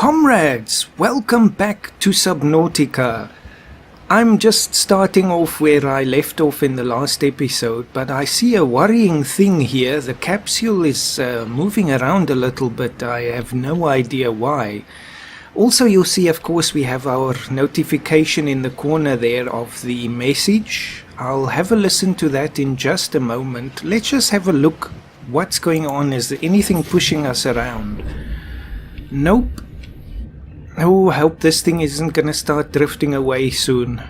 Comrades, welcome back to Subnautica. I'm just starting off where I left off in the last episode, but I see a worrying thing here. The capsule is moving around a little bit. I have no idea why. Also, you'll see, of course, we have our notification in the corner there of the message. I'll have a listen to that in just a moment. Let's just have a look. What's going on? Is there anything pushing us around? Nope. Oh, I hope this thing isn't going to start drifting away soon.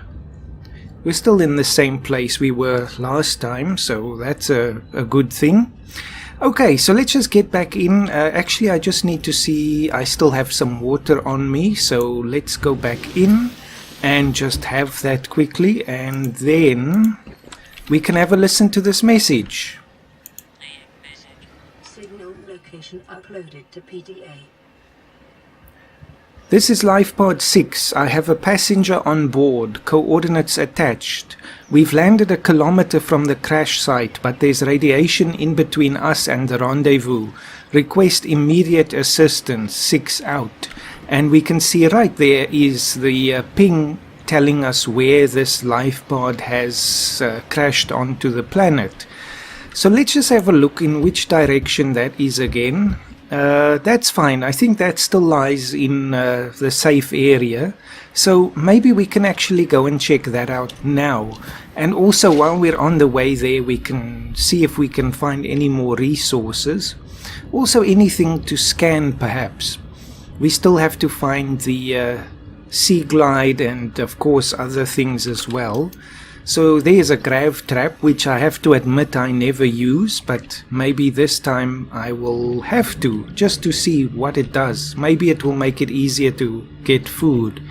We're still in the same place we were last time, so that's a good thing. Okay, so let's just get back in. Actually, I just need to see, I still have some water on me, so let's go back in and just have that quickly, and then we can have a listen to this message. Signal location uploaded to PDA. This is Lifepod 6. I have a passenger on board. Coordinates attached. We've landed a kilometer from the crash site, but there's radiation in between us and the rendezvous. Request immediate assistance. 6 out. And we can see right there is the ping telling us where this Lifepod has crashed onto the planet. So let's just have a look in which direction that is again. That's fine. I think that still lies in the safe area. So maybe we can actually go and check that out now. And also while we're on the way there, we can see if we can find any more resources. Also anything to scan perhaps. We still have to find the seaglide and of course other things as well. So there's a grav trap, which I have to admit I never use, but maybe this time I will have to, just to see what it does. Maybe it will make it easier to get food.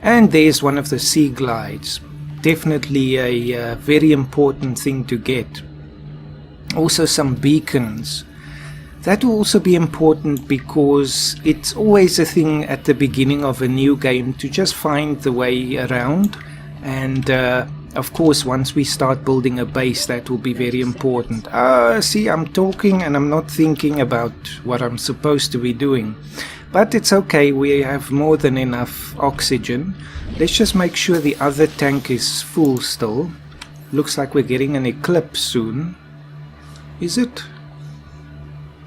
And there's one of the seaglides. Definitely a very important thing to get. Also some beacons. That will also be important because it's always a thing at the beginning of a new game to just find the way around. And of course, once we start building a base, that will be very important. See, I'm talking and I'm not thinking about what I'm supposed to be doing. But it's okay, we have more than enough oxygen. Let's just make sure the other tank is full still. Looks like we're getting an eclipse soon. Is it?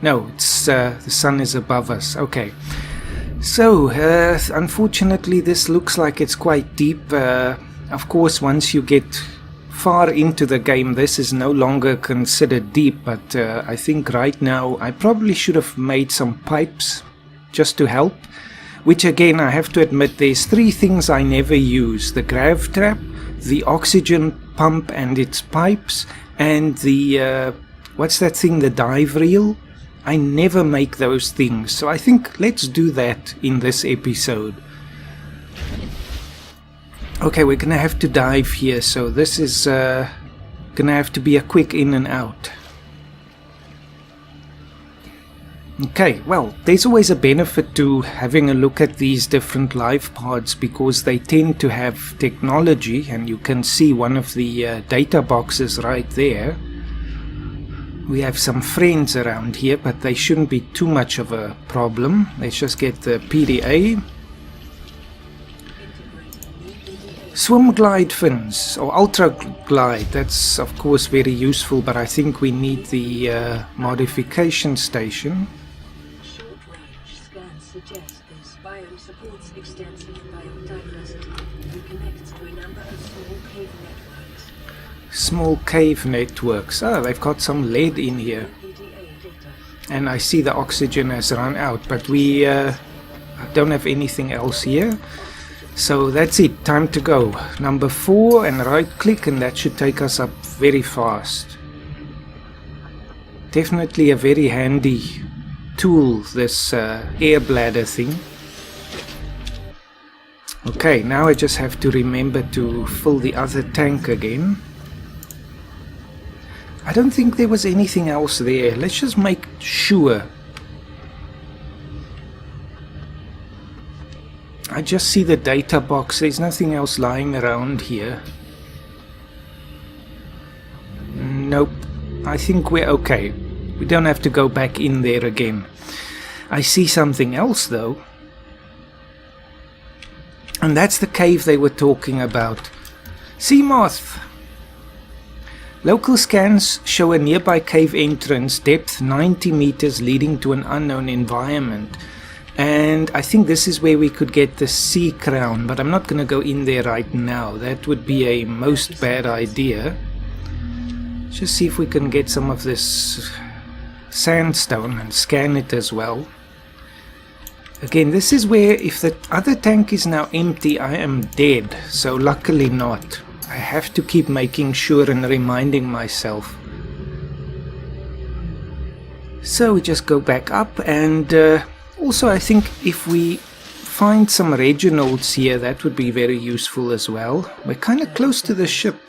No, it's the sun is above us. Okay. So, unfortunately, this looks like it's quite deep. Of course, once you get far into the game, this is no longer considered deep, but I think right now I probably should have made some pipes just to help, which again, I have to admit, there's 3 things I never use: the grav trap, the oxygen pump and its pipes, and the, what's that thing, the dive reel? I never make those things, so I think let's do that in this episode. Okay, we're gonna have to dive here, so this is gonna have to be a quick in and out. Okay, well, there's always a benefit to having a look at these different life pods because they tend to have technology, and you can see one of the data boxes right there. We have some friends around here, but they shouldn't be too much of a problem. Let's just get the PDA. Swim glide fins, or ultra glide, that's of course very useful, but I think we need the modification station. Short range scans suggest this biome supports extensive biodiversity and connects to a number of small cave networks. Small cave networks. Oh, they've got some lead in here. And I see the oxygen has run out, but we don't have anything else here. So that's it, time to go. Number 4 and right click, and that should take us up very fast. Definitely a very handy tool, this air bladder thing. Okay, now I just have to remember to fill the other tank again. I don't think there was anything else there. Let's just make sure. I just see the data box. There's nothing else lying around here. Nope. I think we're okay. We don't have to go back in there again. I see something else though. And that's the cave they were talking about. Sea moth! Local scans show a nearby cave entrance, depth 90 meters, leading to an unknown environment. And I think this is where we could get the sea crown, but I'm not going to go in there right now. That would be a most bad idea. Just see if we can get some of this sandstone and scan it as well. Again, this is where if the other tank is now empty, I am dead. So luckily not. I have to keep making sure and reminding myself. So we just go back up, and also I think if we find some Reginalds here, that would be very useful as well. We're kind of close to the ship.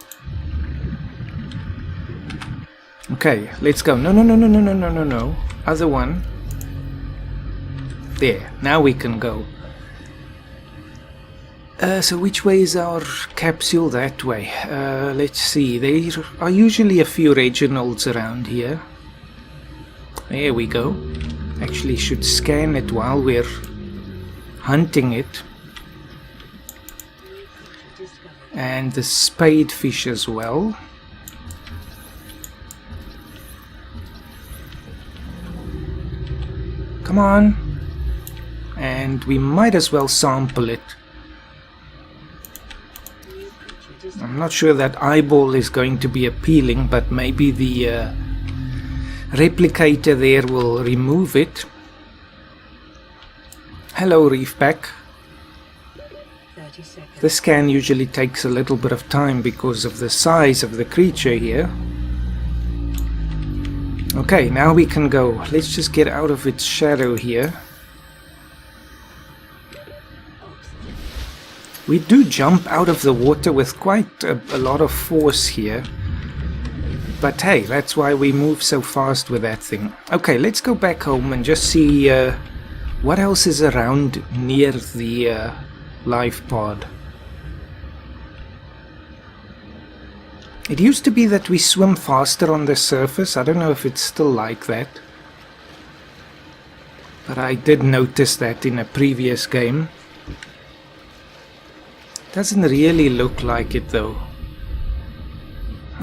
Okay, let's go. No. Other one. There, now we can go. So which way is our capsule? That way. Let's see. There are usually a few Reginalds around here. There we go. Actually should scan it while we're hunting it. And the spadefish as well. Come on. And we might as well sample it. I'm not sure that eyeball is going to be appealing, but maybe the replicator there will remove it. Hello, Reefback. The scan usually takes a little bit of time because of the size of the creature here. Okay, now we can go. Let's just get out of its shadow here. We do jump out of the water with quite a lot of force here. But hey, that's why we move so fast with that thing. Okay, let's go back home and just see what else is around near the Lifepod. It used to be that we swim faster on the surface. I don't know if it's still like that. But I did notice that in a previous game. Doesn't really look like it though.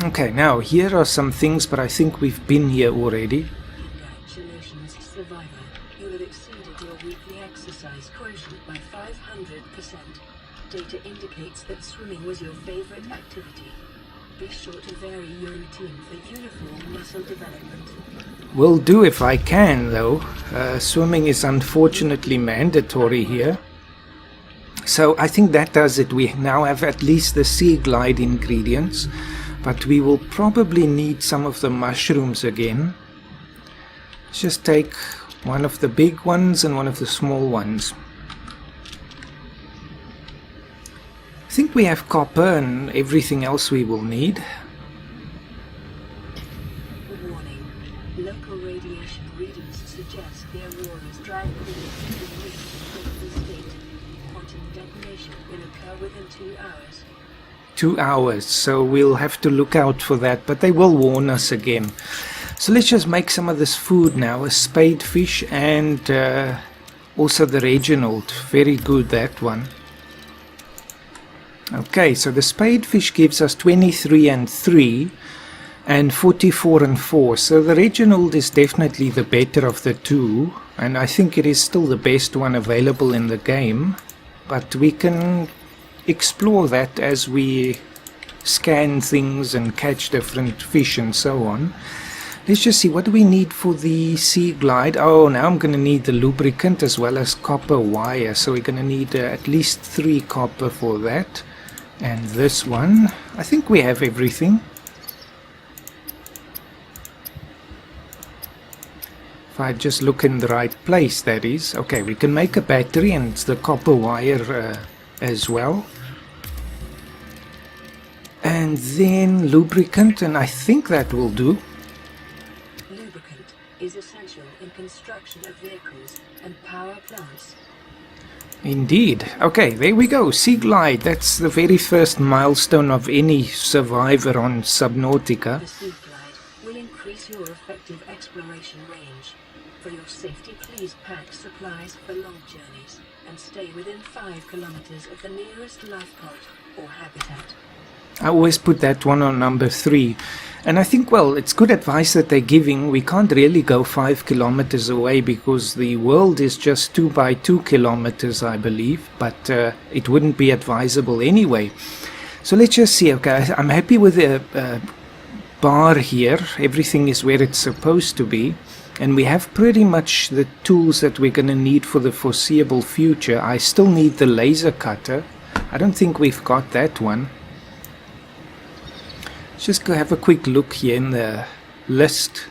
Okay, now here are some things, but I think we've been here already. Congratulations, survivor. You have exceeded your weekly exercise quotient by 500%. Data indicates that swimming was your favorite activity. Be sure to vary your routine for uniform muscle development. Will do if I can though. Swimming is unfortunately mandatory here. So I think that does it. We now have at least the seaglide ingredients, but we will probably need some of the mushrooms again. Let's just take one of the big ones and one of the small ones. I think we have copper and everything else we will need. Warning. Local radiation readings suggest the Aurora is driving the reef in critical state. Quantum detonation will occur within 2 hours. 2 hours, so we'll have to look out for that, but they will warn us again. So let's just make some of this food now. A spadefish and also the Reginald. Very good, that one. Okay, so the spadefish gives us 23 and 3 and 44 and 4. So the Reginald is definitely the better of the two, and I think it is still the best one available in the game. But we can explore that as we scan things and catch different fish and so on. Let's just see, what do we need for the seaglide? Oh, now I'm going to need the lubricant as well as copper wire. So we're going to need at least 3 copper for that. And this one, I think we have everything. If I just look in the right place, that is. Okay, we can make a battery and it's the copper wire as well. And then lubricant, and I think that will do. Lubricant is essential in construction of vehicles and power plants. Indeed. Okay, there we go. Seaglide. That's the very first milestone of any survivor on Subnautica. The seaglide will increase your effective exploration range. For your safety, please pack supplies for long journeys and stay within 5 kilometers of the nearest lifepod or habitat. I always put that one on number 3. And I think, well, it's good advice that they're giving. We can't really go 5 kilometers away because the world is just 2 by 2 kilometers, I believe. But it wouldn't be advisable anyway. So let's just see. Okay, I'm happy with the bar here. Everything is where it's supposed to be. And we have pretty much the tools that we're going to need for the foreseeable future. I still need the laser cutter. I don't think we've got that one. Let's just go have a quick look here in the list.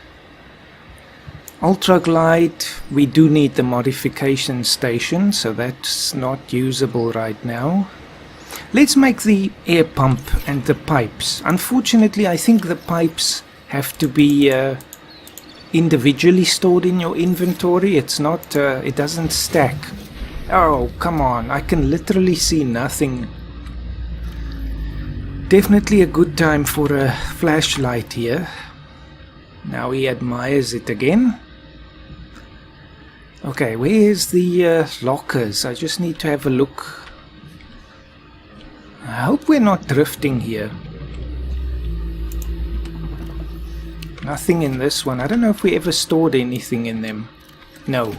Ultra glide, we do need the modification station, so that's not usable right now. Let's make the air pump and the pipes. Unfortunately, I think the pipes have to be individually stored in your inventory. It's not, it doesn't stack. Oh, come on, I can literally see nothing. Definitely a good time for a flashlight here. Now he admires it again. Okay, where's the lockers? I just need to have a look. I hope we're not drifting here. Nothing in this one. I don't know if we ever stored anything in them. No.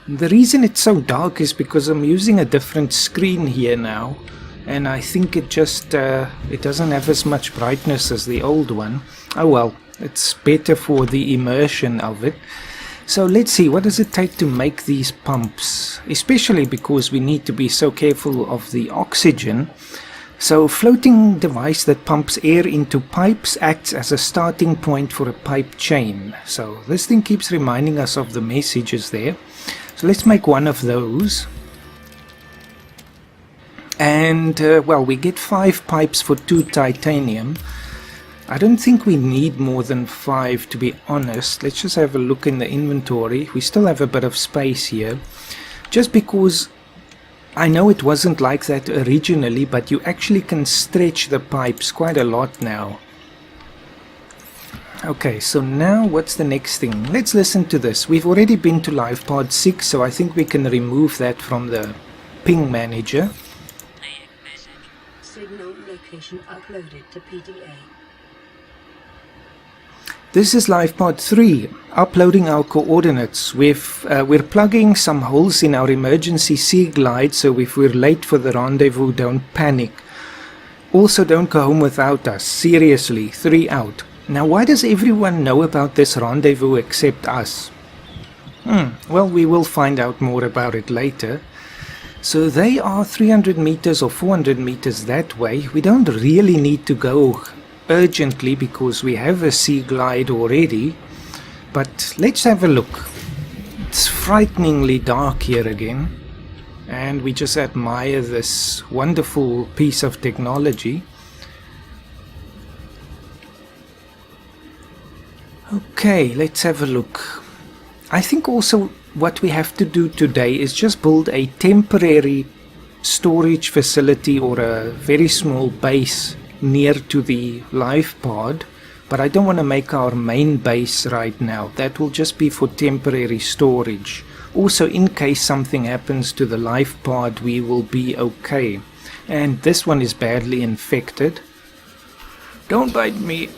The reason it's so dark is because I'm using a different screen here now. And I think it just, it doesn't have as much brightness as the old one. Oh well, it's better for the immersion of it. So let's see, what does it take to make these pumps? Especially because we need to be so careful of the oxygen. So floating device that pumps air into pipes acts as a starting point for a pipe chain. So this thing keeps reminding us of the messages there. So let's make one of those. And, well, we get 5 pipes for 2 titanium. I don't think we need more than 5, to be honest. Let's just have a look in the inventory. We still have a bit of space here. Just because I know it wasn't like that originally, but you actually can stretch the pipes quite a lot now. Okay, so now what's the next thing? Let's listen to this. We've already been to Lifepod 6, so I think we can remove that from the ping manager. Signal location uploaded to PDA. This is Lifepod 3, uploading our coordinates. We're plugging some holes in our emergency seaglide, so if we're late for the rendezvous, don't panic. Also, don't go home without us. Seriously, 3 out. Now, why does everyone know about this rendezvous except us? Well, we will find out more about it later. So they are 300 meters or 400 meters that way. We don't really need to go urgently because we have a seaglide already. But let's have a look. It's frighteningly dark here again. And we just admire this wonderful piece of technology. Okay, let's have a look. I think also what we have to do today is just build a temporary storage facility or a very small base near to the Lifepod, but I don't want to make our main base right now. That will just be for temporary storage. Also, in case something happens to the Lifepod, we will be okay. And this one is badly infected. Don't bite me.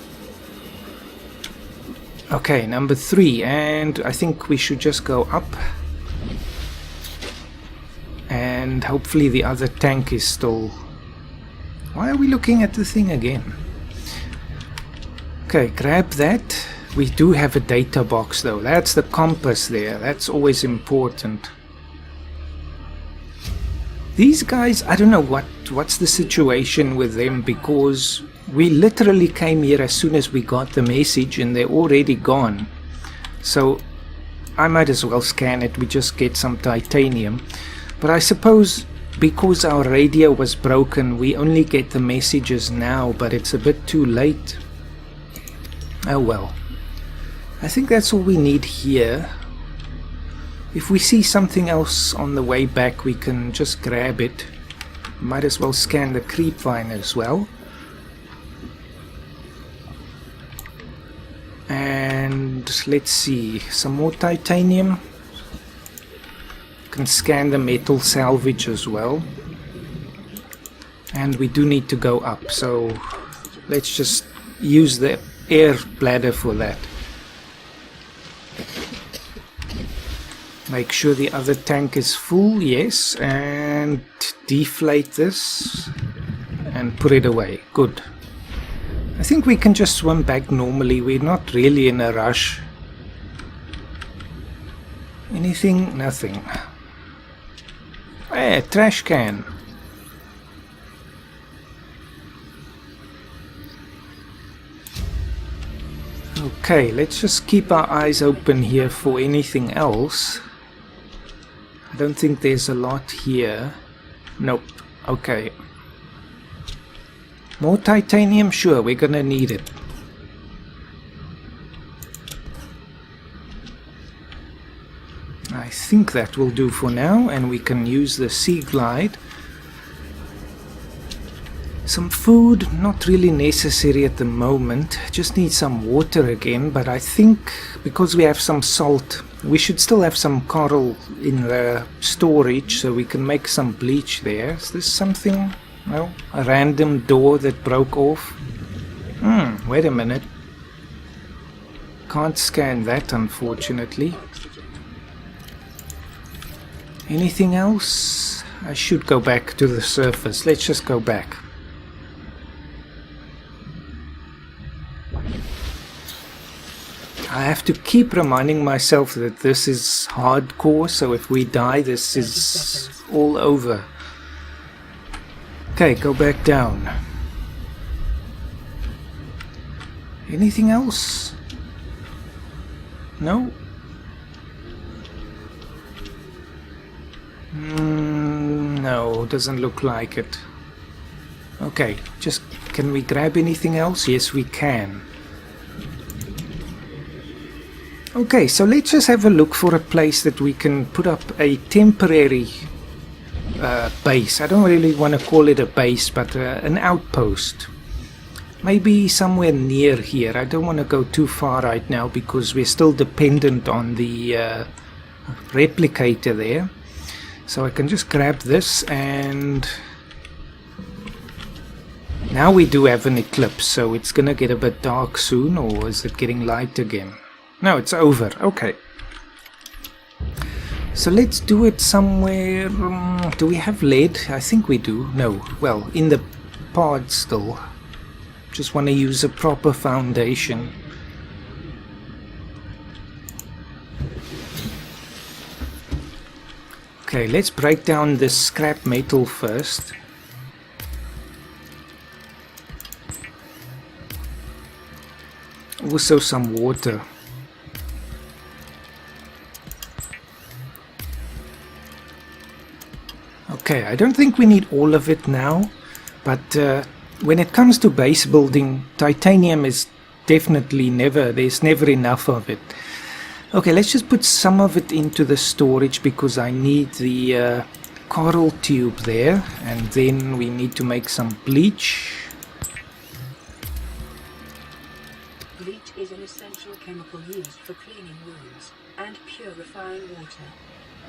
Okay, number 3, and I think we should just go up. And hopefully the other tank is still... Why are we looking at the thing again? Okay, grab that. We do have a data box though. That's the compass there. That's always important. These guys, I don't know what's the situation with them, because we literally came here as soon as we got the message and they're already gone. So I might as well scan it. We just get some titanium. But I suppose because our radio was broken, we only get the messages now, but it's a bit too late. Oh well. I think that's all we need here. If we see something else on the way back, we can just grab it. Might as well scan the creep vine as well. And let's see, some more titanium. can scan the metal salvage as well. And we do need to go up, so let's just use the air bladder for that. Make sure the other tank is full, yes, and deflate this and put it away. Good. I think we can just swim back normally. We're not really in a rush. Anything? Nothing. Eh, trash can. Okay, let's just keep our eyes open here for anything else. I don't think there's a lot here. Nope. Okay. More titanium? Sure, we're gonna need it. I think that will do for now, and we can use the seaglide. Some food, not really necessary at the moment. Just need some water again, but I think because we have some salt, we should still have some coral in the storage so we can make some bleach there. Is this something? No? A random door that broke off? Wait a minute. Can't scan that, unfortunately. Anything else? I should go back to the surface. Let's just go back. I have to keep reminding myself that this is hardcore, so if we die, this is all over. Okay, go back down. Anything else? No? No, doesn't look like it. Okay, just can we grab anything else? Yes, we can. Okay, so let's just have a look for a place that we can put up a temporary base. I don't really want to call it a base, but an outpost. Maybe somewhere near here. I don't want to go too far right now because we're still dependent on the replicator there. So I can just grab this, and now we do have an eclipse, so it's gonna get a bit dark soon, or is it getting light again? No, it's over. Okay. So let's do it somewhere. Do we have lead? I think we do. No. Well, in the pod still. Just want to use a proper foundation. Okay, let's break down this scrap metal first. Also some water. Okay, I don't think we need all of it now, but when it comes to base building, titanium is definitely there's never enough of it. Okay, let's just put some of it into the storage because I need the coral tube there, and then we need to make some bleach. Bleach is an essential chemical used for cleaning wounds and purifying water.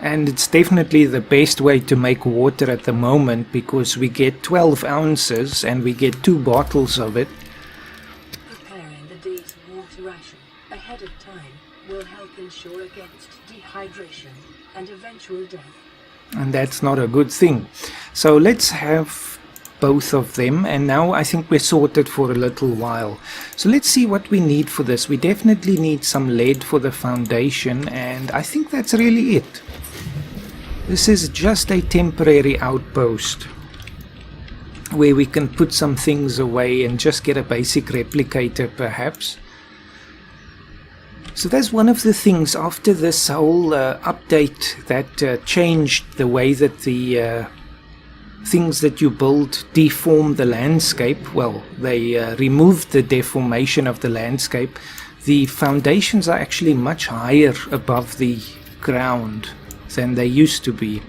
And it's definitely the best way to make water at the moment because we get 12 ounces and we get 2 bottles of it. Preparing the day's water ration ahead of time will help ensure against dehydration and eventual death. And that's not a good thing. So let's have both of them, and now I think we're sorted for a little while. So let's see what we need for this. We definitely need some lead for the foundation, and I think that's really it. This is just a temporary outpost where we can put some things away and just get a basic replicator perhaps. So that's one of the things after this whole update that changed the way that the things that you build deform the landscape. Well, they removed the deformation of the landscape. The foundations are actually much higher above the ground than they used to be.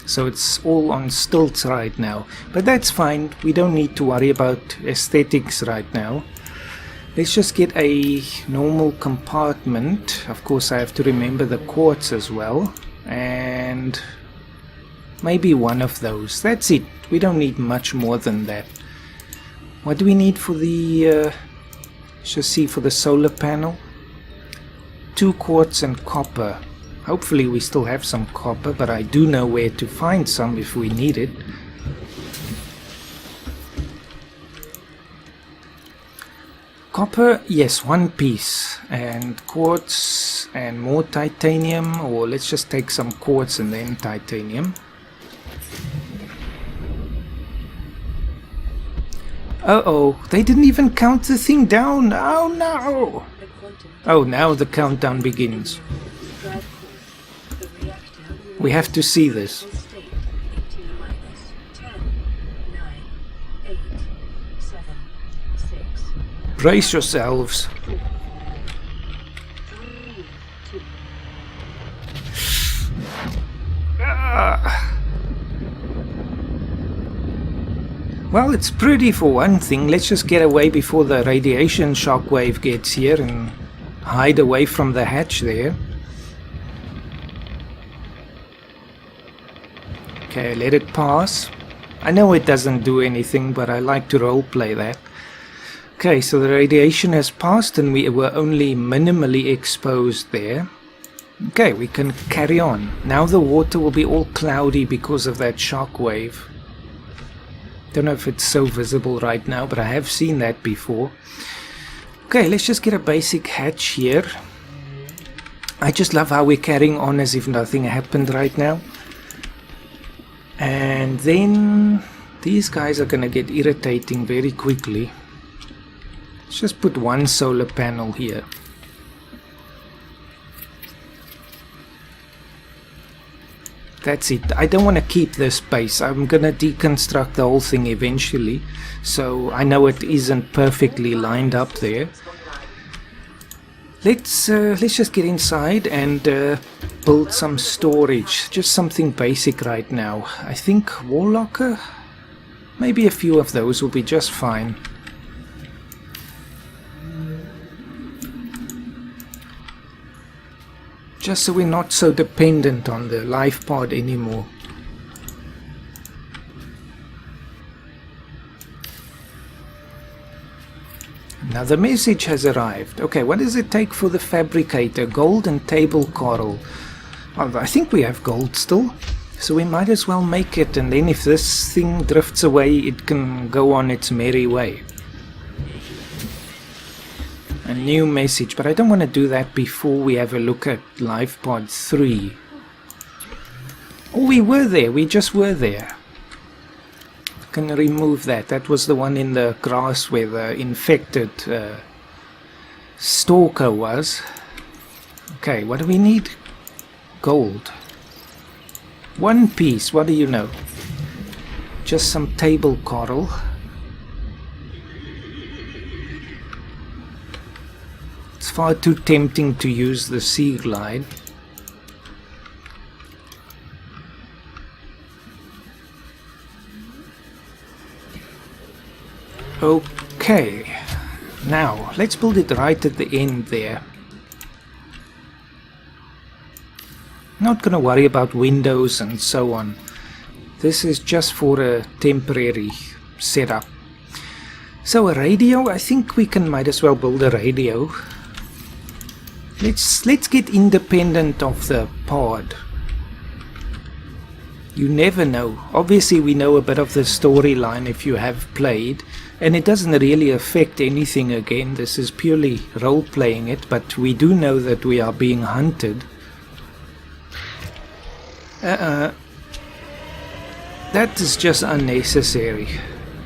So it's all on stilts right now. But that's fine. We don't need to worry about aesthetics right now. Let's just get a normal compartment. Of course, I have to remember the quartz as well. and maybe one of those. That's it. We don't need much more than that. What do we need for the let's just see, for the solar panel? 2 quartz and copper. Hopefully we still have some copper, but I do know where to find some if we need it. Copper, yes, 1 piece, and quartz and more titanium, or let's just take some quartz and then titanium. Uh-oh, they didn't even count the thing down. Oh no! Oh, now the countdown begins. We have to see this. Brace yourselves. Well, it's pretty for one thing. Let's just get away before the radiation shockwave gets here and hide away from the hatch there. Okay, let it pass. I know it doesn't do anything, but I like to roleplay that. Okay, so the radiation has passed and we were only minimally exposed there. Okay, we can carry on. Now the water will be all cloudy because of that shockwave. Don't know if it's so visible right now, but I have seen that before. Okay, let's just get a basic hatch here. I just love how we're carrying on as if nothing happened right now. And then these guys are gonna get irritating very quickly. Let's just put 1 solar panel here. That's it. I don't want to keep this base. I'm gonna deconstruct the whole thing eventually, so I know it isn't perfectly lined up there. Let's just get inside and build some storage. Just something basic right now. I think wall locker, maybe a few of those will be just fine. Just so we're not so dependent on the Lifepod anymore. Now the message has arrived. Okay, what does it take for the fabricator? Gold and table coral. Well, I think we have gold still, so we might as well make it, and then if this thing drifts away, it can go on its merry way. A new message, but I don't want to do that before we have a look at Lifepod 3. Oh, we were there. We just were there. Can remove that. That was the one in the grass where the infected stalker was. Okay, what do we need? Gold. 1 piece. What do you know? Just some table coral. It's far too tempting to use the seaglide. Okay, now let's build it right at the end there. Not gonna worry about windows and so on. This is just for a temporary setup. So a radio, I think we might as well build a radio. Let's get independent of the pod. You never know. Obviously we know a bit of the storyline if you have played, and it doesn't really affect anything again. This is purely role-playing it, but we do know that we are being hunted. That is just unnecessary.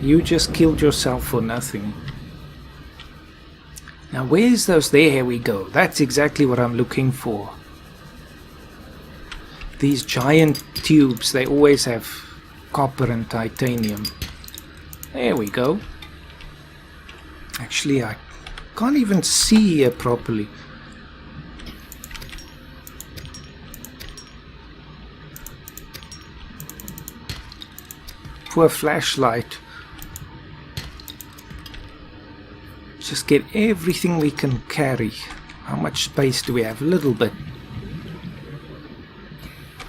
You just killed yourself for nothing. Now where's those? There we go. That's exactly what I'm looking for. These giant tubes, they always have copper and titanium. There we go. Actually, I can't even see here properly. Poor flashlight. Just get everything we can carry. How much space do we have? A little bit.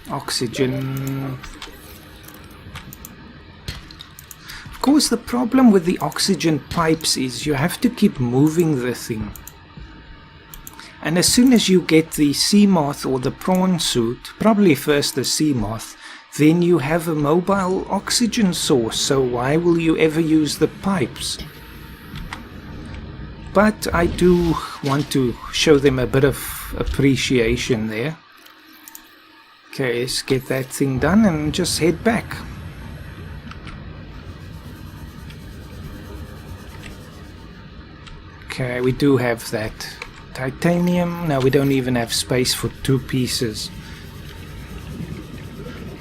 Oxygen. Of course, the problem with the oxygen pipes is you have to keep moving the thing. And as soon as you get the sea moth or the prawn suit, probably first the sea moth, then you have a mobile oxygen source, so why will you ever use the pipes? But I do want to show them a bit of appreciation there. Okay, let's get that thing done and just head back. Okay, we do have that titanium. Now we don't even have space for 2 pieces.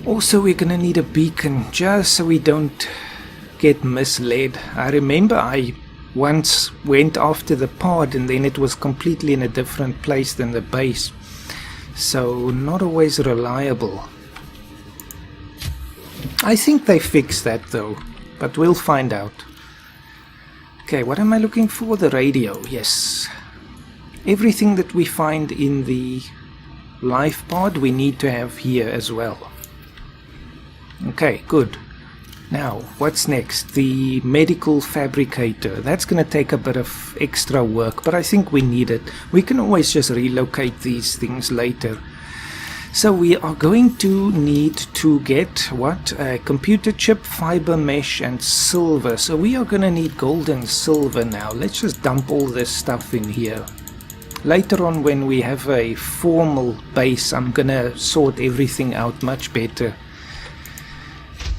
Also, we're gonna need a beacon just so we don't get misled. I remember I once went after the pod and then it was completely in a different place than the base. So not always reliable. I think they fixed that though, but we'll find out. Okay, what am I looking for? The radio, yes. Everything that we find in the Lifepod we need to have here as well. Okay, good. Now, what's next? The medical fabricator. That's going to take a bit of extra work, but I think we need it. We can always just relocate these things later. So we are going to need to get, what? A computer chip, fiber mesh, and silver. So we are going to need gold and silver now. Let's just dump all this stuff in here. Later on, when we have a formal base, I'm going to sort everything out much better.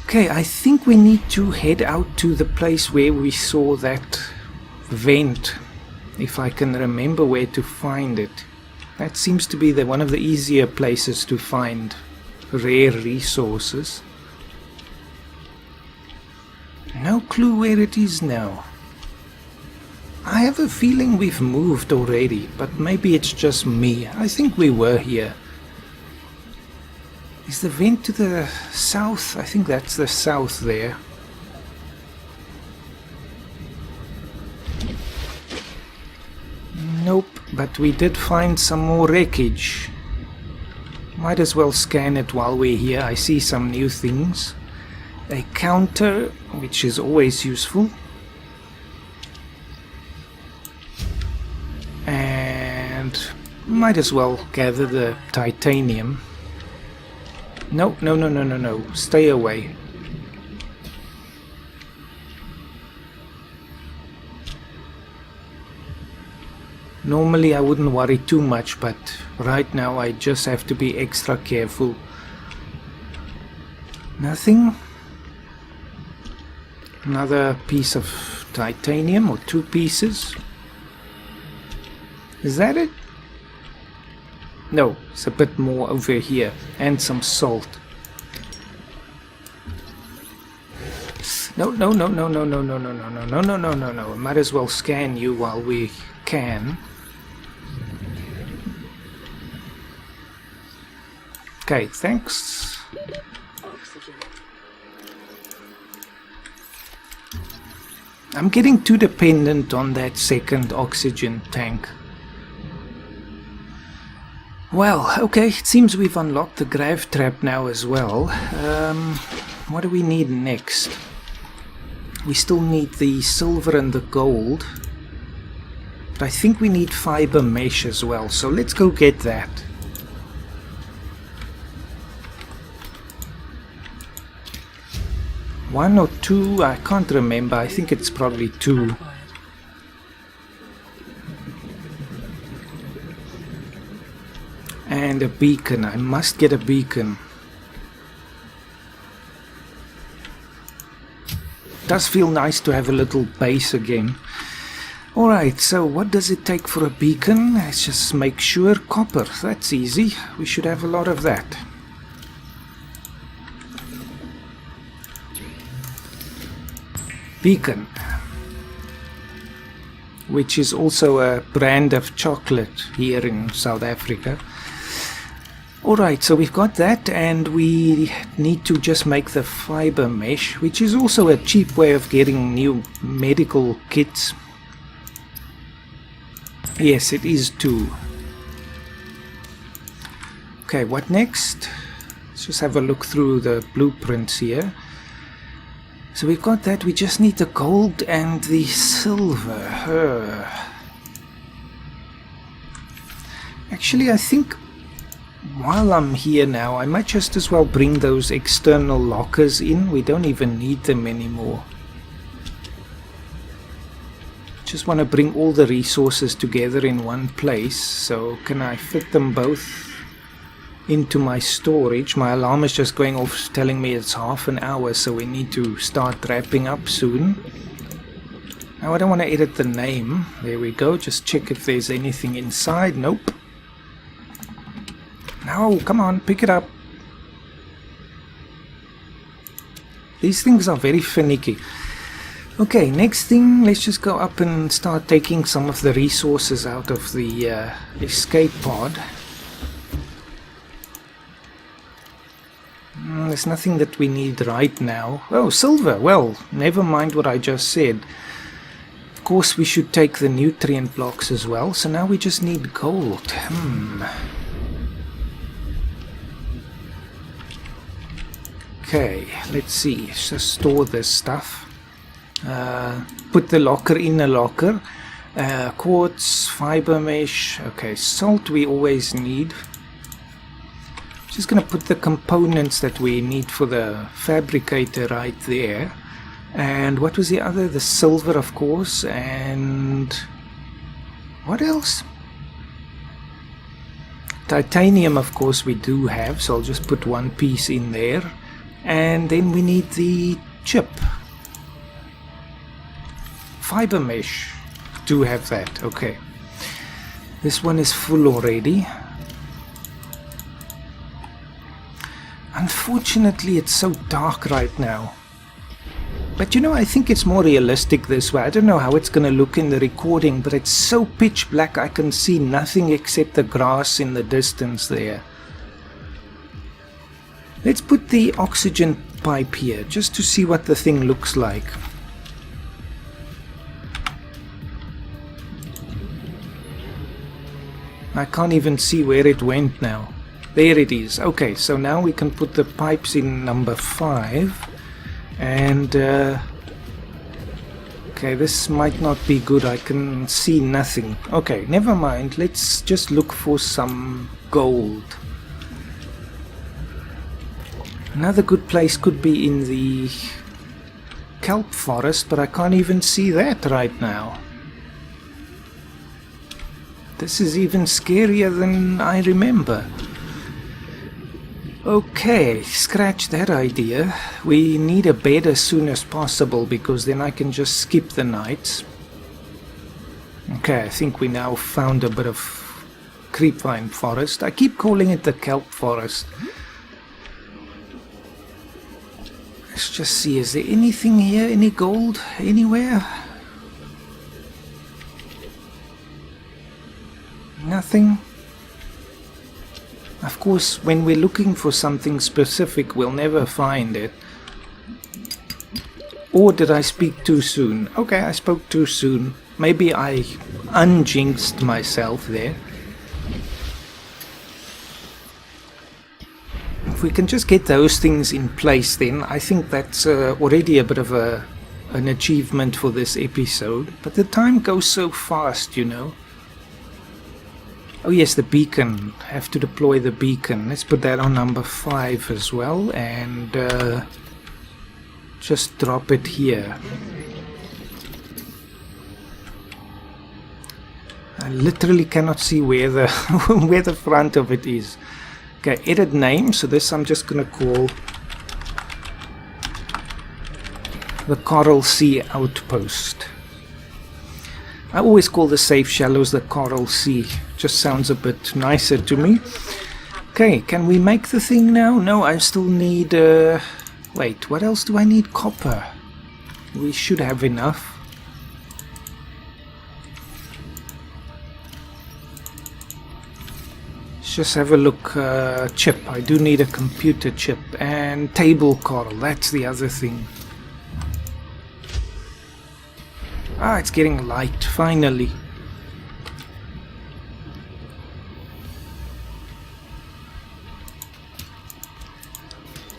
Okay, I think we need to head out to the place where we saw that vent, if I can remember where to find it. That seems to be one of the easier places to find rare resources. No clue where it is now. I have a feeling we've moved already, but maybe it's just me. I think we were here. Is the vent to the south? I think that's the south there. Nope, but we did find some more wreckage. Might as well scan it while we're here. I see some new things. A counter, which is always useful. And might as well gather the titanium. No, no, no, no, no, no. Stay away. Normally I wouldn't worry too much, but right now I just have to be extra careful. Nothing. Another piece of titanium, or 2 pieces. Is that it? No, it's a bit more over here, and some salt. No, no, no, no, no, no, no, no, no, no, no, no, no, no, no. Might as well scan you while we can. Okay, thanks. I'm getting too dependent on that second oxygen tank. Well, okay, it seems we've unlocked the grav trap now as well. What do we need next? We still need the silver and the gold. But I think we need fiber mesh as well, so let's go get that. One or 2, I can't remember. I think it's probably 2. And a beacon. I must get a beacon. Does feel nice to have a little base again. Alright, so what does it take for a beacon? Let's just make sure. Copper. That's easy. We should have a lot of that. Beacon, which is also a brand of chocolate here in South Africa. Alright, so we've got that, and we need to just make the fiber mesh, which is also a cheap way of getting new medical kits. Yes, it is 2. Okay, what next? Let's just have a look through the blueprints here. So we've got that. We just need the gold and the silver. Actually, I think while I'm here now, I might just as well bring those external lockers in. We don't even need them anymore. Just want to bring all the resources together in one place. So can I fit them both into my storage? My alarm is just going off telling me it's half an hour, so we need to start wrapping up soon. Now I don't want to edit the name. There we go. Just check if there's anything inside. Nope. No, come on, pick it up. These things are very finicky. Okay, next thing, let's just go up and start taking some of the resources out of the escape pod. There's nothing that we need right now. Oh, silver. Well, never mind what I just said. Of course, we should take the nutrient blocks as well. So now we just need gold. Okay, let's see. Let's just store this stuff. Put the locker in a locker. Quartz, fiber mesh. Okay, salt we always need. Just gonna put the components that we need for the fabricator right there. And what was the other? The silver, of course. And what else? Titanium, of course, we do have, so I'll just put one piece in there. And then we need the chip. Fiber mesh. Do have that. Okay. This one is full already. Unfortunately, it's so dark right now. But you know, I think it's more realistic this way. I don't know how it's going to look in the recording, but it's so pitch black I can see nothing except the grass in the distance there. Let's put the oxygen pipe here, just to see what the thing looks like. I can't even see where it went now. There it is. Okay, so now we can put the pipes in number 5. And, okay, this might not be good. I can see nothing. Okay, never mind. Let's just look for some gold. Another good place could be in the kelp forest, but I can't even see that right now. This is even scarier than I remember. Okay, scratch that idea. We need a bed as soon as possible, because then I can just skip the nights. Okay, I think we now found a bit of creepvine forest. I keep calling it the kelp forest. Let's just see, is there anything here? Any gold anywhere? Nothing. Of course, when we're looking for something specific, we'll never find it. Or did I speak too soon? Okay, I spoke too soon. Maybe I unjinxed myself there. If we can just get those things in place, then I think that's already a bit of an achievement for this episode. But the time goes so fast, you know. Oh yes, the beacon. Have to deploy the beacon. Let's put that on number 5 as well, and just drop it here. I literally cannot see where the where the front of it is. Okay, edit name. So this I'm just gonna call the Coral Sea Outpost. I always call the safe shallows the Coral Sea. Just sounds a bit nicer to me. Okay, can we make the thing now? No, I still need... wait, what else do I need? Copper. We should have enough. Let's just have a look. Chip. I do need a computer chip. And table coral. That's the other thing. Ah, it's getting light, finally.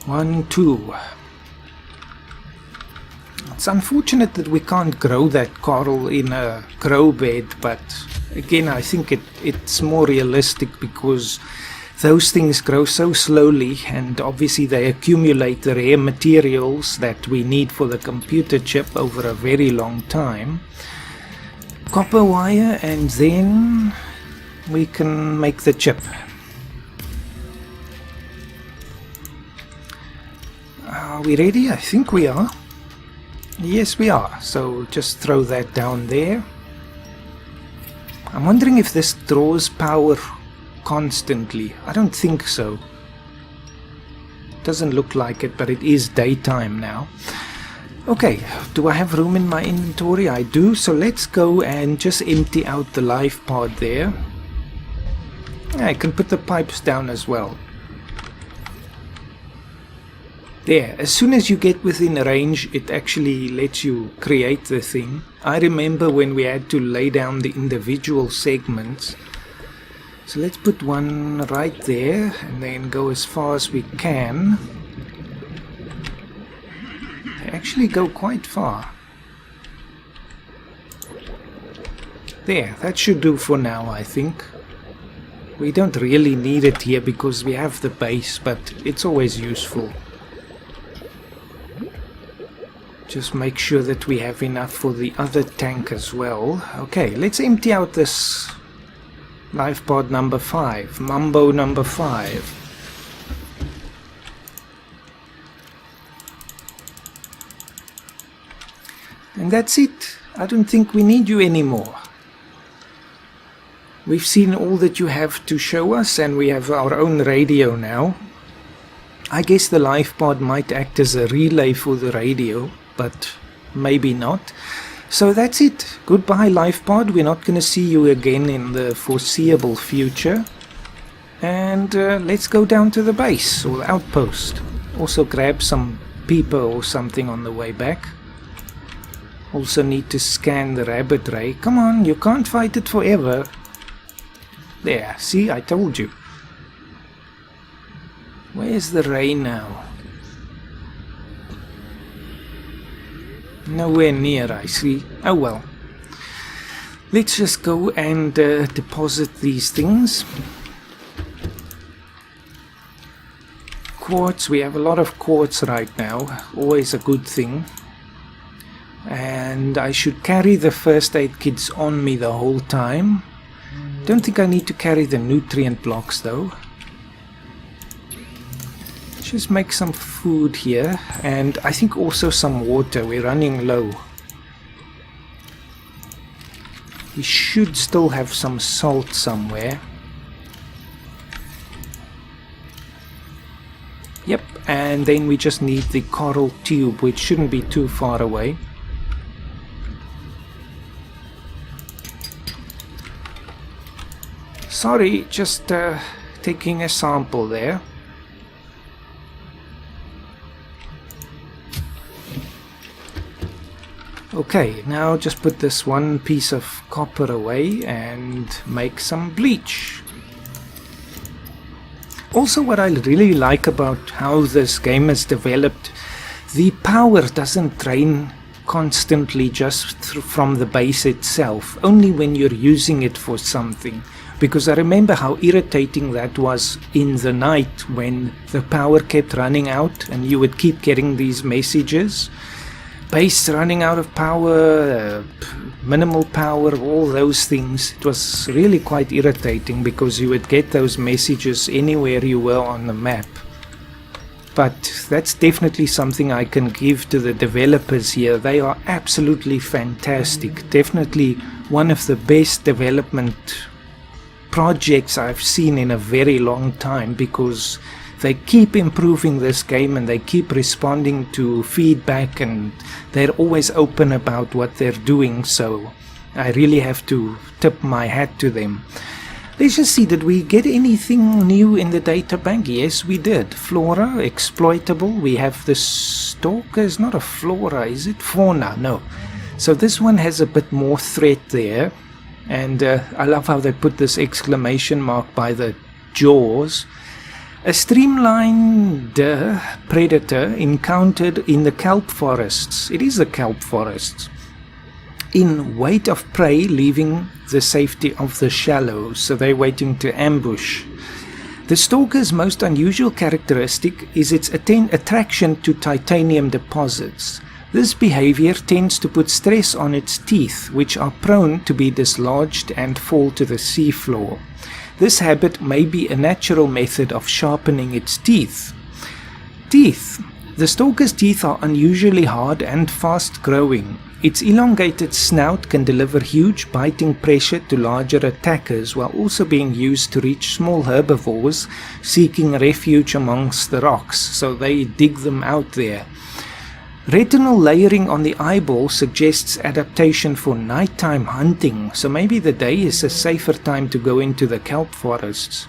1, 2. It's unfortunate that we can't grow that coral in a grow bed, but again I think it's more realistic because those things grow so slowly, and obviously they accumulate the rare materials that we need for the computer chip over a very long time. Copper wire, and then we can make the chip. Are we ready? I think we are. Yes, we are. So just throw that down there. I'm wondering if this draws power constantly. I don't think so. Doesn't look like it, but it is daytime now. Okay, do I have room in my inventory? I do, so let's go and just empty out the life pod there. I can put the pipes down as well. There, as soon as you get within range, it actually lets you create the thing. I remember when we had to lay down the individual segments. So let's put one right there and then go as far as we can. They actually go quite far. There, that should do for now, I think. We don't really need it here because we have the base, but it's always useful. Just make sure that we have enough for the other tank as well. Okay, let's empty out this Lifepod number 5, Mumbo number 5. And that's it. I don't think we need you anymore. We've seen all that you have to show us, and we have our own radio now. I guess the Lifepod might act as a relay for the radio, but maybe not. So that's it. Goodbye, Lifepod. We're not going to see you again in the foreseeable future. And let's go down to the base or the outpost. Also grab some peeper or something on the way back. Also need to scan the rabbit ray. Come on, you can't fight it forever. There, see, I told you. Where's the ray now? Nowhere near, I see. Oh well. Let's just go and deposit these things. Quartz, we have a lot of quartz right now. Always a good thing. And I should carry the first aid kits on me the whole time. Don't think I need to carry the nutrient blocks though. Just make some food here, and I think also some water. We're running low. We should still have some salt somewhere. Yep, and then we just need the coral tube, which shouldn't be too far away. Sorry, just taking a sample there. Okay, now just put this one piece of copper away and make some bleach. Also, what I really like about how this game is developed, the power doesn't drain constantly just from the base itself, only when you're using it for something. Because I remember how irritating that was in the night when the power kept running out and you would keep getting these messages. Base running out of power, minimal power, all those things. It was really quite irritating because you would get those messages anywhere you were on the map. But that's definitely something I can give to the developers here. They are absolutely fantastic. Definitely one of the best development projects I've seen in a very long time, because they keep improving this game and they keep responding to feedback, and they're always open about what they're doing, so I really have to tip my hat to them. Let's just see, did we get anything new in the data bank? Yes, we did. Flora, exploitable. We have the stalker. It's not a flora, is it? Fauna, no. So this one has a bit more threat there, and I love how they put this exclamation mark by the jaws. A streamlined predator encountered in the kelp forests. It is the kelp forests. In wait of prey, leaving the safety of the shallows, so they're waiting to ambush. The stalker's most unusual characteristic is its attraction to titanium deposits. This behavior tends to put stress on its teeth, which are prone to be dislodged and fall to the seafloor. This habit may be a natural method of sharpening its teeth. Teeth. The stalker's teeth are unusually hard and fast-growing. Its elongated snout can deliver huge biting pressure to larger attackers while also being used to reach small herbivores seeking refuge amongst the rocks, so they dig them out there. Retinal layering on the eyeball suggests adaptation for nighttime hunting, so maybe the day is a safer time to go into the kelp forests.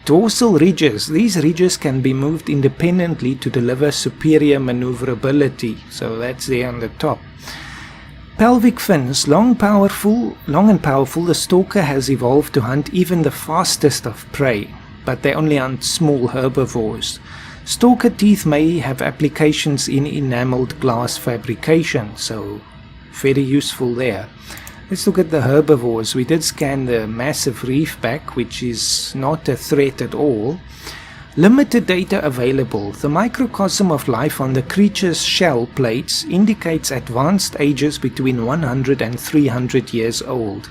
Dorsal ridges. These ridges can be moved independently to deliver superior maneuverability, so that's there on the top. Pelvic fins. Long and powerful, the stalker has evolved to hunt even the fastest of prey, but they only hunt small herbivores. Stalker teeth may have applications in enameled glass fabrication, so very useful there. Let's look at the herbivores. We did scan the massive reefback, which is not a threat at all. Limited data available. The microcosm of life on the creature's shell plates indicates advanced ages between 100 and 300 years old.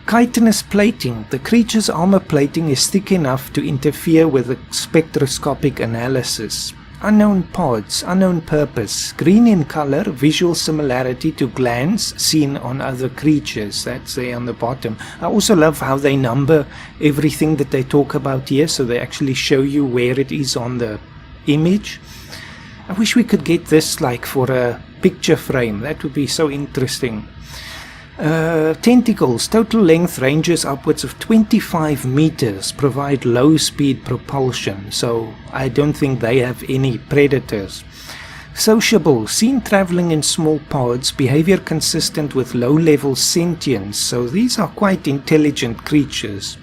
Chitinous plating. The creature's armor plating is thick enough to interfere with the spectroscopic analysis. Unknown pods, unknown purpose. Green in color, visual similarity to glands seen on other creatures. That's there on the bottom. I also love how they number everything that they talk about here, so they actually show you where it is on the image. I wish we could get this like for a picture frame. That would be so interesting. Tentacles. Total length ranges upwards of 25 meters, provide low speed propulsion, so I don't think they have any predators. Sociable. Seen traveling in small pods, behavior consistent with low level sentience, so these are quite intelligent creatures.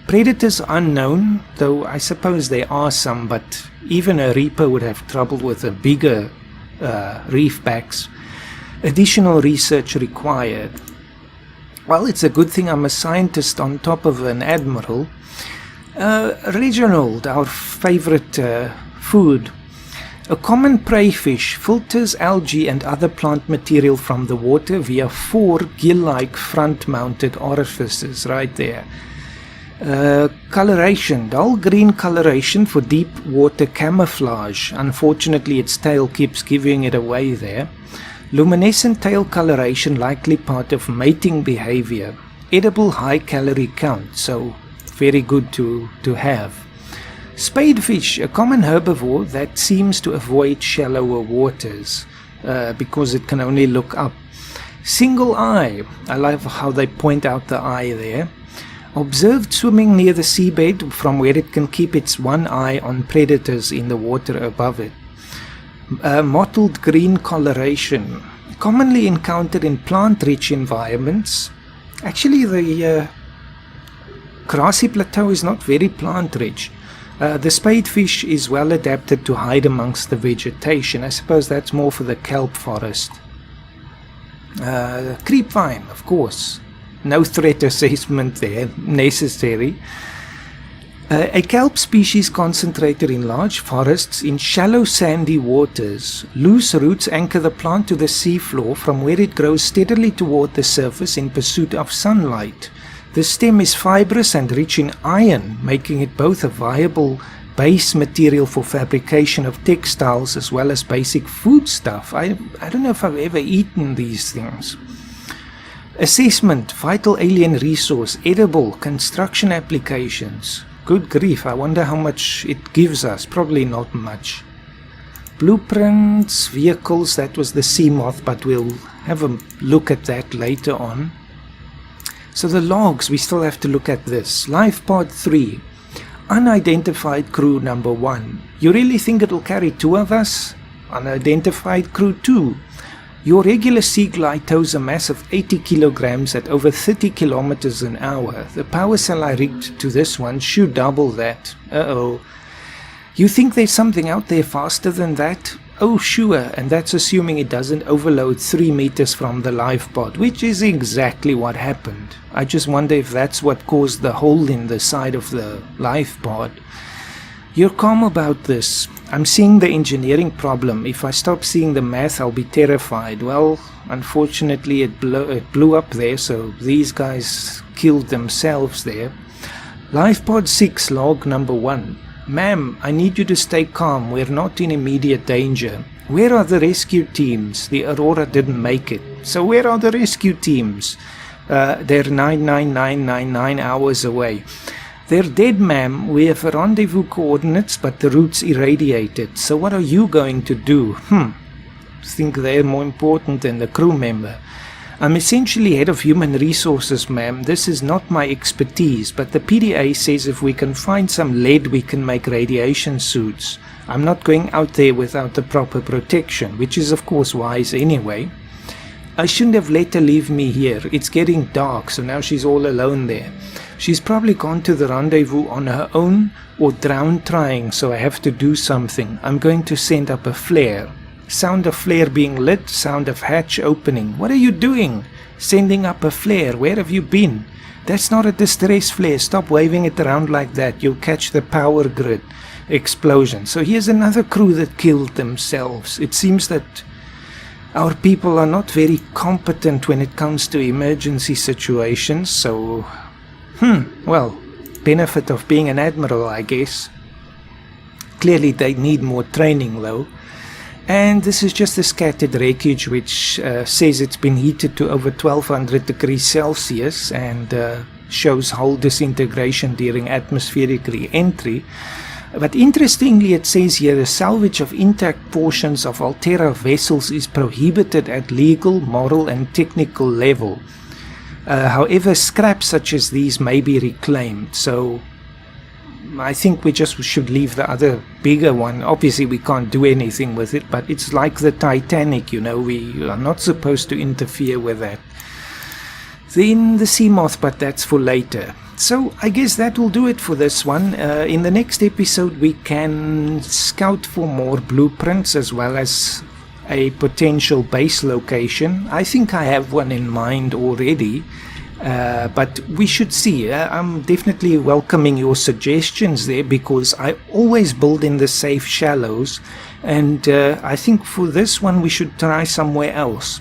Predators unknown, though I suppose there are some, but even a reaper would have trouble with the bigger reefbacks. Additional research required. Well, it's a good thing I'm a scientist on top of an Admiral. Reginald, our favorite food. A common prey fish filters algae and other plant material from the water via 4 gill-like front-mounted orifices right there. Coloration. Dull green coloration for deep water camouflage. Unfortunately, its tail keeps giving it away there. Luminescent tail coloration, likely part of mating behavior. Edible high calorie count, so very good to have. Spadefish, a common herbivore that seems to avoid shallower waters because it can only look up. Single eye, I love how they point out the eye there. Observed swimming near the seabed from where it can keep its one eye on predators in the water above it. Mottled green coloration, commonly encountered in plant-rich environments. Actually, the grassy plateau is not very plant-rich. The spadefish is well adapted to hide amongst the vegetation. I suppose that's more for the kelp forest. Creepvine, of course. No threat assessment there necessary. A kelp species concentrated in large forests in shallow sandy waters. Loose roots anchor the plant to the seafloor, from where it grows steadily toward the surface in pursuit of sunlight. The stem is fibrous and rich in iron, making it both a viable base material for fabrication of textiles as well as basic foodstuff. I don't know if I've ever eaten these things. Assessment, vital alien resource, edible, construction applications. Good grief, I wonder how much it gives us. Probably not much. Blueprints, vehicles, that was the sea moth, but we'll have a look at that later on. So the logs, we still have to look at this. Lifepod 3, unidentified crew number 1. You really think it'll carry 2 of us? Unidentified crew 2. Your regular seaglide tows a mass of 80 kilograms at over 30 kilometers an hour. The power cell I rigged to this one should double that. Uh-oh. You think there's something out there faster than that? Oh sure, and that's assuming it doesn't overload 3 meters from the Lifepod, which is exactly what happened. I just wonder if that's what caused the hole in the side of the Lifepod. You're calm about this. I'm seeing the engineering problem. If I stop seeing the math, I'll be terrified. Well, unfortunately it blew up there, so these guys killed themselves there. Lifepod 6 log number 1. Ma'am, I need you to stay calm. We're not in immediate danger. Where are the rescue teams? The Aurora didn't make it. So where are the rescue teams? They're 99999 hours away. They're dead, ma'am. We have rendezvous coordinates, but the route's irradiated. So what are you going to do? Think they're more important than the crew member. I'm essentially head of human resources, ma'am. This is not my expertise, but the PDA says if we can find some lead, we can make radiation suits. I'm not going out there without the proper protection, which is of course wise anyway. I shouldn't have let her leave me here. It's getting dark, so now she's all alone there. She's probably gone to the rendezvous on her own or drowned trying, so I have to do something. I'm going to send up a flare. Sound of flare being lit, sound of hatch opening. What are you doing? Sending up a flare. Where have you been? That's not a distress flare. Stop waving it around like that. You'll catch the power grid. Explosion. So here's another crew that killed themselves. It seems that our people are not very competent when it comes to emergency situations, so well, benefit of being an admiral, I guess. Clearly they need more training though. And this is just the scattered wreckage, which says it's been heated to over 1200 degrees Celsius and shows hull disintegration during atmospheric re-entry. But interestingly, it says here the salvage of intact portions of Altera vessels is prohibited at legal, moral and technical level. However, scraps such as these may be reclaimed, so I think we just should leave the other bigger one. Obviously we can't do anything with it, but it's like the Titanic, you know, we are not supposed to interfere with that. Then the sea moth, but that's for later. So I guess that will do it for this one. In the next episode we can scout for more blueprints as well as a potential base location. I think I have one in mind already. But we should see. I'm definitely welcoming your suggestions there, because I always build in the safe shallows, and I think for this one we should try somewhere else.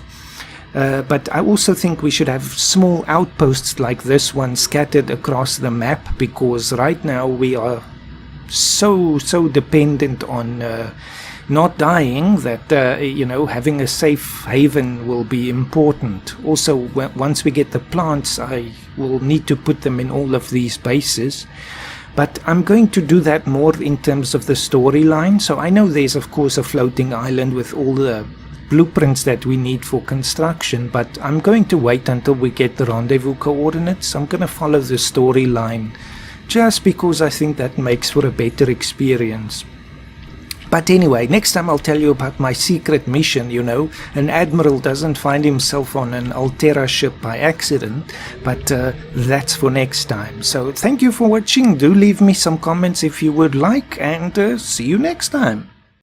But I also think we should have small outposts like this one scattered across the map, because right now we are so dependent on not dying that you know, having a safe haven will be important. Also, once we get the plants, I will need to put them in all of these bases, but I'm going to do that more in terms of the storyline. So I know there's of course a floating island with all the blueprints that we need for construction, but I'm going to wait until we get the rendezvous coordinates. I'm going to follow the storyline just because I think that makes for a better experience. But anyway, next time I'll tell you about my secret mission. You know, an admiral doesn't find himself on an Altera ship by accident, but that's for next time. So thank you for watching. Do leave me some comments if you would like, and see you next time.